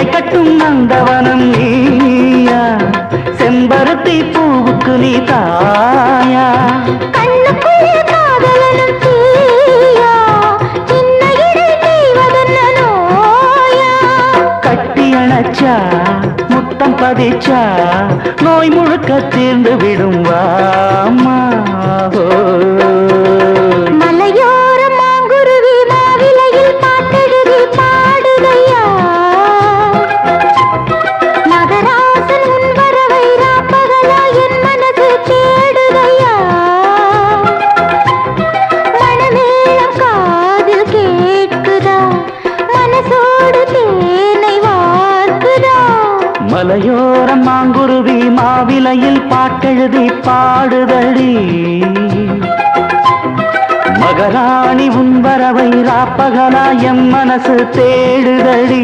சிலை கட்டும் நந்தவனம் நீயா, செம்பருத்தி பூவுக்கு நீ தாயா. கண்ணுக்குள்ளே காதலனும் தீயா, சின்ன இடை செய்வதென்ன நோயா. கட்டி அணைச்சா முத்தம் பதிச்சா நோய் முழுக்க தீர்ந்து விடும் வாமா. மலையோர மாங்குருவி மாவிலையில் பாட்டெழுதி பாடுதையா, மகராசன் உன் வரவை ராப்பகலா என் மனது தேடுதையா. மணமேளம் காதில் கேட்குதா, மனசோடு தேனை வார்க்குதா. மலையோரம் மாங்குருவி மாவிலையில் பாட்டெழுதி பாடுதடி, மகராணி உன் வரவை ராப்பகலா எம் மனசு தேடுதடி.